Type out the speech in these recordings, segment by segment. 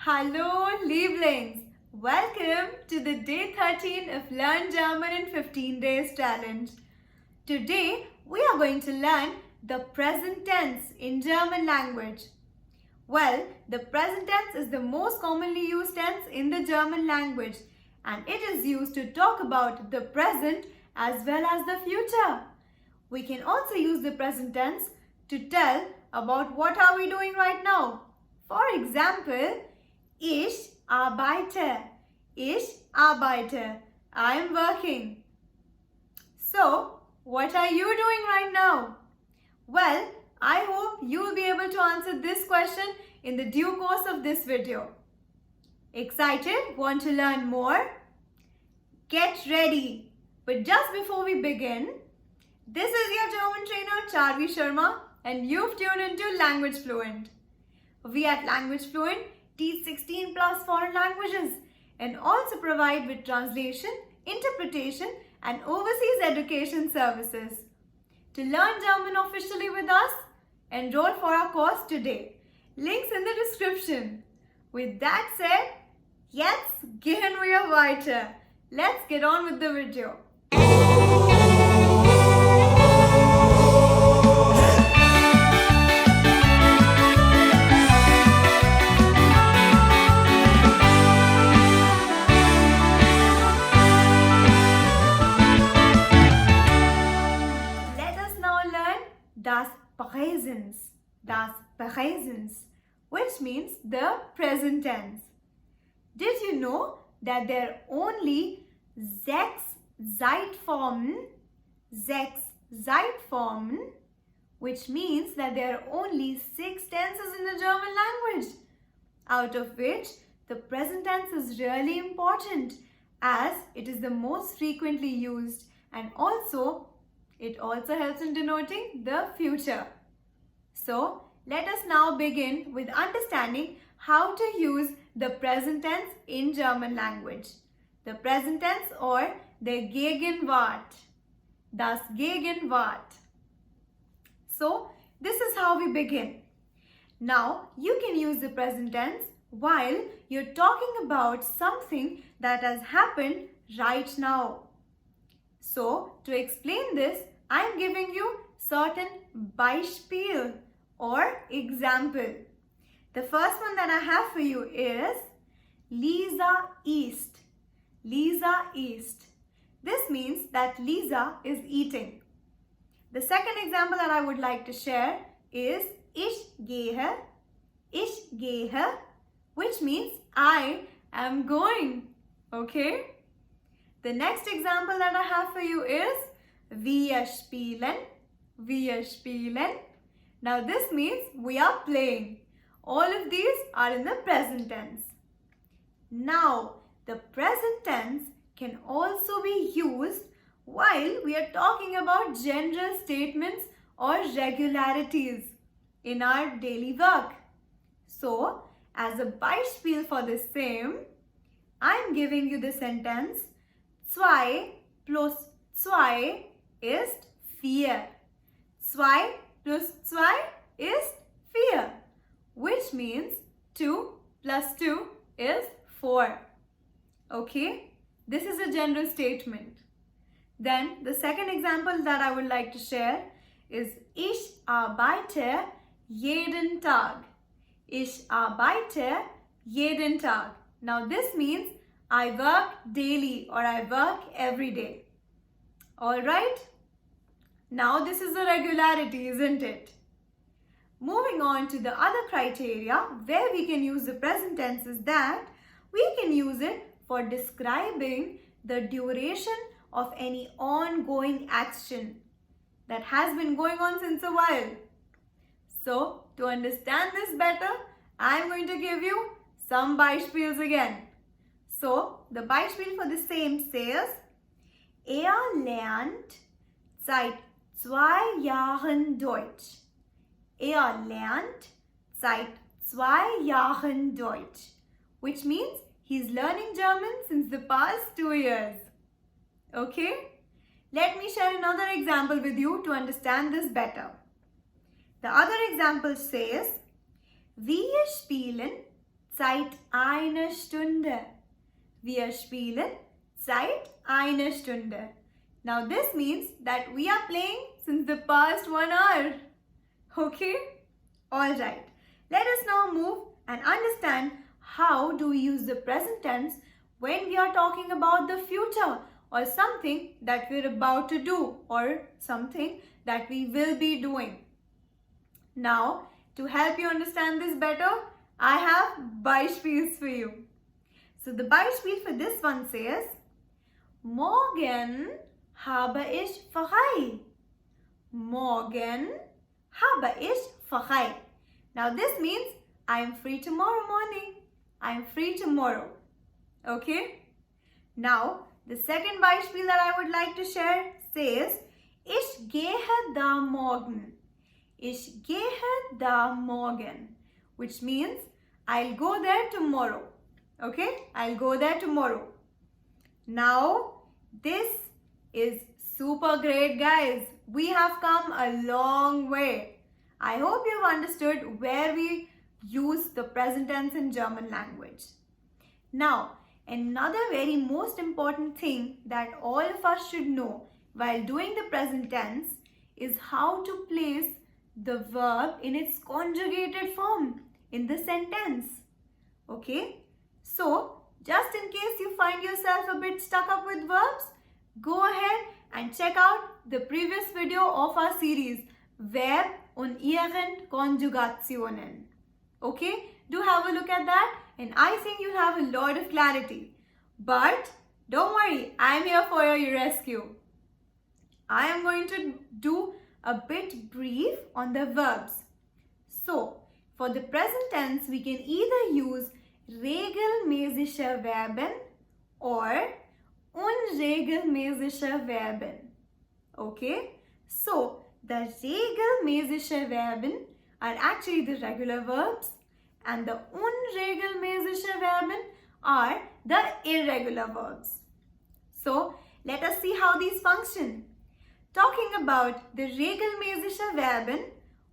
Hallo, Lieblings! Welcome to the day 13 of Learn German in 15 Days challenge. Today, we are going to learn the present tense in German language. Well, the present tense is the most commonly used tense in the German language, and it is used to talk about the present as well as the future. We can also use the present tense to tell about what are we doing right now. For example, ich arbeite. Ich arbeite. I am working. So, what are you doing right now? Well, I hope you will be able to answer this question in the due course of this video. Excited? Want to learn more? Get ready. But just before we begin, this is your German trainer Charvi Sharma and you've tuned into LangaugeFluent. We at LangaugeFluent teach 16 plus foreign languages and also provide with translation, interpretation and overseas education services. To learn German officially with us, enroll for our course today. Links in the description. With that said, jetzt gehen wir weiter. Let's get on with the video. Das Präsens, which means the present tense. Did you know that there are only sechs Zeitformen, which means that there are only 6 tenses in the German language, out of which the present tense is really important as it is the most frequently used and it also helps in denoting the future. So, let us now begin with understanding how to use the present tense in German language. The present tense or the Gegenwart. Das Gegenwart. So, this is how we begin. Now, you can use the present tense while you're talking about something that has happened right now. So, to explain this, I'm giving you certain Beispiel or example. The first one that I have for you is Lisa isst. Lisa isst. This means that Lisa is eating. The second example that I would like to share is Ich gehe, which means I am going. Okay? The next example that I have for you is Wir spielen. Now this means we are playing. All of these are in the present tense. Now, the present tense can also be used while we are talking about general statements or regularities in our daily work. So, as a Beispiel for the same, I am giving you the sentence 2 plus 2 ist 4. 2 plus 2 ist 4, which means 2 plus 2 is 4. Okay, this is a general statement. Then the second example that I would like to share is Ich arbeite jeden Tag. Ich arbeite jeden Tag. Now this means I work daily or I work every day. Alright? Now this is a regularity, isn't it? Moving on to the other criteria where we can use the present tense is that we can use it for describing the duration of any ongoing action that has been going on since a while. So, to understand this better, I am going to give you some Beispiels again. So, the Beispiel for the same says, lernt seit 2 Jahren Deutsch. Lernt seit 2 Jahren Deutsch, which means he's learning German since the past 2 years. Okay? Let me share another example with you to understand this better. The other example says, Wir spielen seit einer Stunde. Wir spielen seit einer Stunde. Now this means that we are playing since the past 1 hour. Okay? Alright. Let us now move and understand how do we use the present tense when we are talking about the future or something that we're about to do or something that we will be doing. Now, to help you understand this better, I have Beispiels for you. So the Beispiel for this one says, Morgen habe ich frei. Morgen habe ich frei. Now this means I am free tomorrow morning. I am free tomorrow. Okay? Now, the second Beispiel that I would like to share says, Ich gehe da morgen. Ich gehe da morgen. Which means, I'll go there tomorrow. Okay? I'll go there tomorrow. Now, this is super great, guys. We have come a long way. I hope you've understood where we use the present tense in German language. Now, another very most important thing that all of us should know while doing the present tense is how to place the verb in its conjugated form in the sentence. Okay? So, just in case you find yourself a bit stuck up with verbs, go ahead and check out the previous video of our series, Verb und ihren Konjugationen. Okay? Do have a look at that and I think you'll have a lot of clarity. But don't worry, I'm here for your rescue. I am going to do a bit brief on the verbs. So, for the present tense, we can either use regelmäßige Verben or unregelmäßige Verben. Okay? So, the regelmäßige Verben are actually the regular verbs and the unregelmäßige Verben are the irregular verbs. So, let us see how these function. Talking about the regelmäßige Verben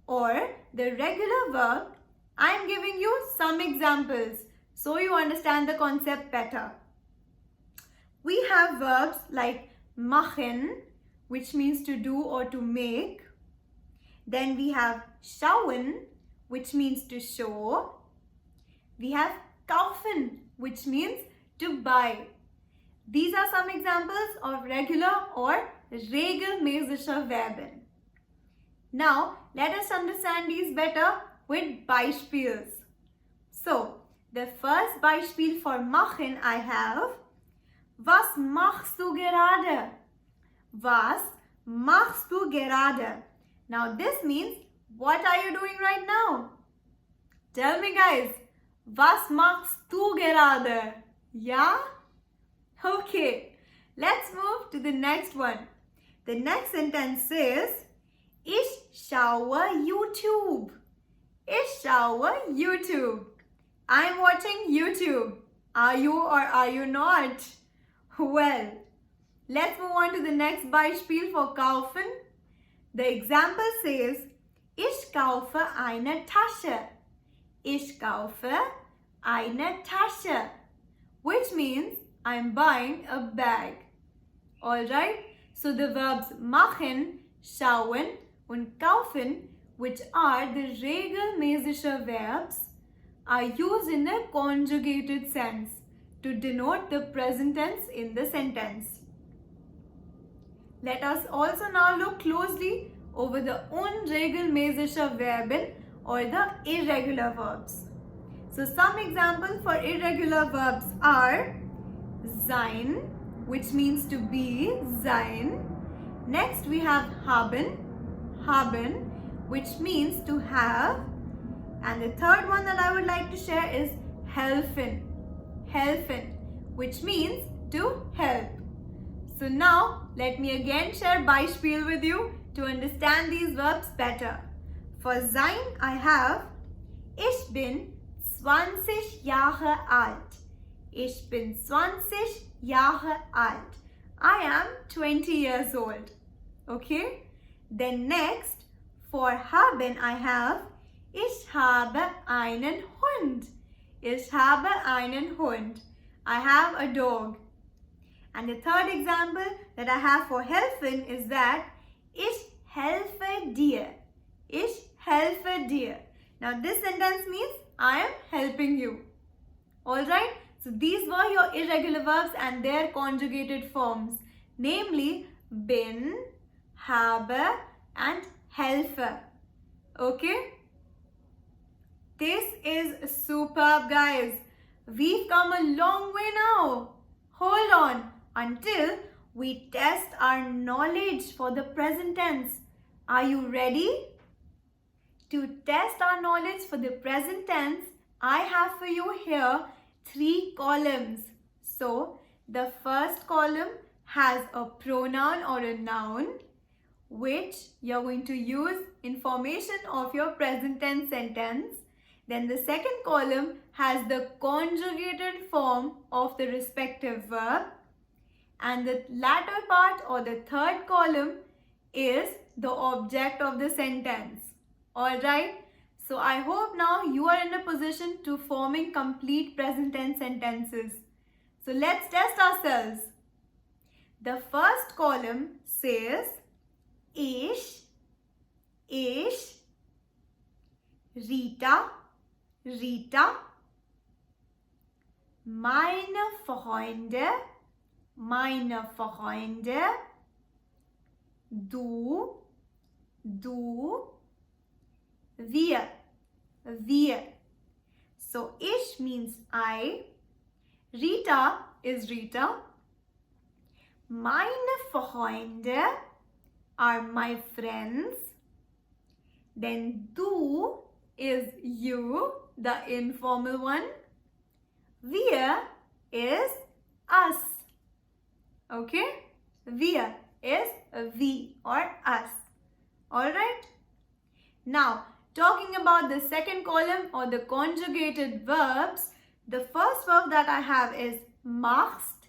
or the regular verb, I am giving you some examples so you understand the concept better. We have verbs like machen, which means to do or to make. Then we have schauen, which means to show. We have kaufen, which means to buy. These are some examples of regular or regelmäßige Verben. Now, let us understand these better with Beispiels. So, the first Beispiel for machen I have, Was machst du gerade? Was machst du gerade? Now, this means, what are you doing right now? Tell me, guys, was machst du gerade? Yeah? Okay, let's move to the next one. The next sentence says, Ich schaue YouTube. Ich schaue YouTube. I'm watching YouTube. Are you or are you not? Well, let's move on to the next Beispiel for kaufen. The example says, Ich kaufe eine Tasche. Ich kaufe eine Tasche. Which means, I'm buying a bag. Alright? So the verbs machen, schauen und kaufen, which are the regelmäßige verbs, are used in a conjugated sense to denote the present tense in the sentence. Let us also now look closely over the unregelmäßige Verben or the irregular verbs. So some examples for irregular verbs are sein, which means to be, sein. Next we have haben, haben, which means to have. And the third one that I would like to share is helfen, helfen, which means to help. So now let me again share Beispiel with you to understand these verbs better. For sein I have Ich bin 20 Jahre alt. Ich bin 20 Jahre alt. I am 20 years old. Okay? Then next, for haben I have Ich habe einen Hund. Ich habe einen Hund. I have a dog. And the third example that I have for helfen is that ich helfe dir. Ich helfe dir. Now this sentence means I am helping you. Alright? So these were your irregular verbs and their conjugated forms. Namely, bin, habe and helfe. Okay? This is superb, guys. We've come a long way now. Hold on until we test our knowledge for the present tense. Are you ready? To test our knowledge for the present tense, I have for you here 3 columns. So, the first column has a pronoun or a noun which you're going to use in formation of your present tense sentence. Then the second column has the conjugated form of the respective verb. And the latter part or the third column is the object of the sentence. Alright? So I hope now you are in a position to forming complete present tense sentences. So let's test ourselves. The first column says Ich, Rita, meine Freunde, du, wir. So ich means I, Rita is Rita, meine Freunde are my friends, then du is you, the informal one, wir is us. Okay? Wir is we or us. Alright? Now, talking about the second column or the conjugated verbs, the first verb that I have is machst,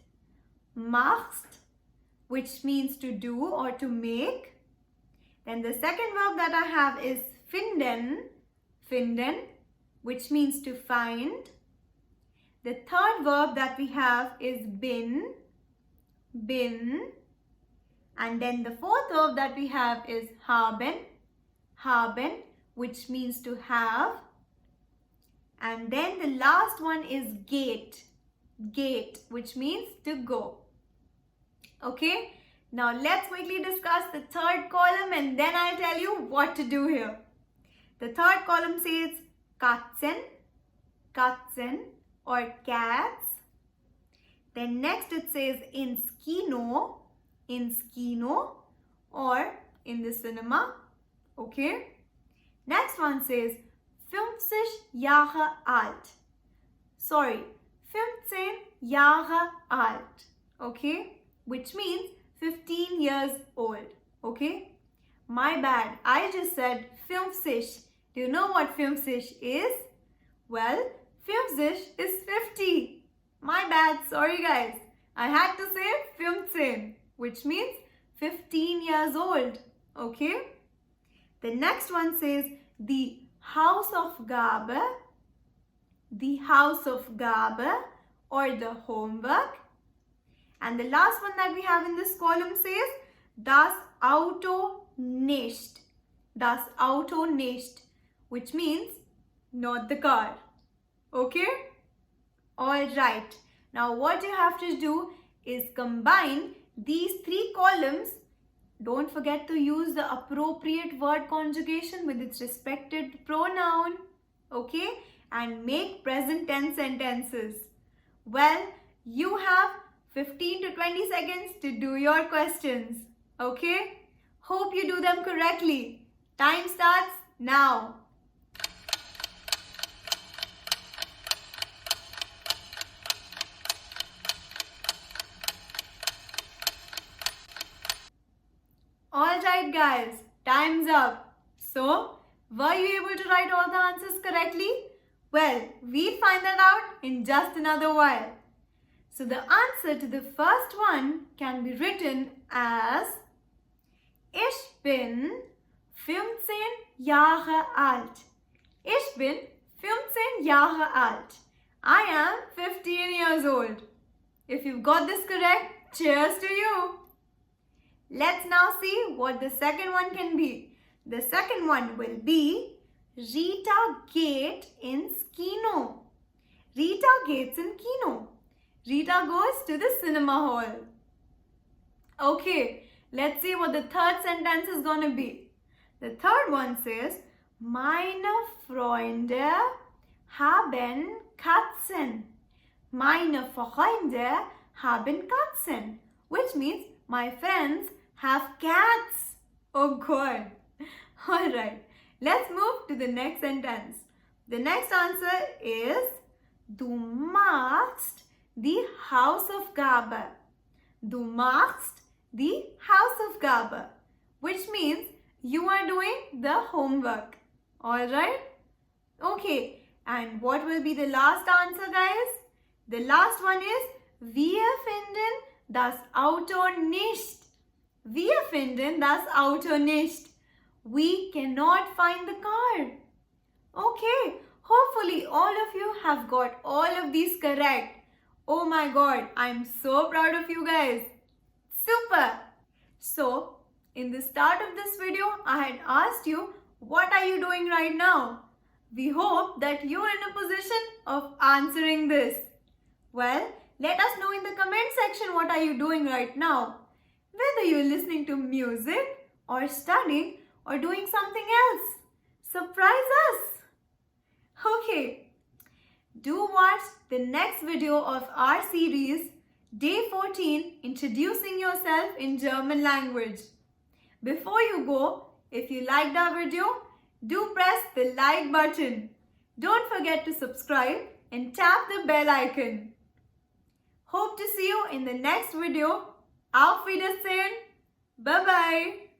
which means to do or to make. Then the second verb that I have is finden, which means to find. The third verb that we have is bin. And then the fourth verb that we have is haben, which means to have. And then the last one is gate, which means to go. Okay? Now let's quickly discuss the third column and then I'll tell you what to do here. The third column says Katzen or cats. Then next it says ins Kino or in the cinema. Okay. Next one says 50 Jahre alt. 15 Jahre alt. Okay. Which means 15 years old. Okay. My bad. I just said 50. Do you know what 50 is? Well, 50 is 50. My bad. Sorry guys. I had to say 15, which means 15 years old. Okay. The next one says the Hausaufgabe or the homework. And the last one that we have in this column says das Auto nicht, which means not the car. Okay? Alright. Now what you have to do is combine these 3 columns. Don't forget to use the appropriate word conjugation with its respected pronoun. Okay? And make present tense sentences. Well, you have 15 to 20 seconds to do your questions. Okay? Hope you do them correctly. Time starts now. Alright guys, time's up. So, were you able to write all the answers correctly? Well, we'll find that out in just another while. So the answer to the first one can be written as Ich bin 15 Jahre alt. Ich bin 15 Jahre alt. I am 15 years old. If you've got this correct, cheers to you. Let's now see what the second one can be. The second one will be Rita gate in Kino. Rita gates in Kino. Rita goes to the cinema hall. Okay, let's see what the third sentence is going to be. The third one says, Meine Freunde haben Katzen. Meine Freunde haben Katzen. Which means, my friends have cats. Oh God. Alright, let's move to the next sentence. The next answer is, Du machst die Hausaufgabe. Du machst die Hausaufgabe. Which means, you are doing the homework. Alright? Okay, and what will be the last answer, guys? The last one is, Wir finden das Auto nicht. Wir finden das Auto nicht. We cannot find the car. Okay, hopefully all of you have got all of these correct. Oh my God, I'm so proud of you guys. Super! So, in the start of this video, I had asked you, what are you doing right now? We hope that you are in a position of answering this. Well, let us know in the comment section what are you doing right now. Whether you're listening to music or studying or doing something else. Surprise us! Okay, do watch the next video of our series, Day 14, Introducing Yourself in German Language. Before you go, if you liked our video, do press the like button. Don't forget to subscribe and tap the bell icon. Hope to see you in the next video. Auf Wiedersehen. Bye-bye.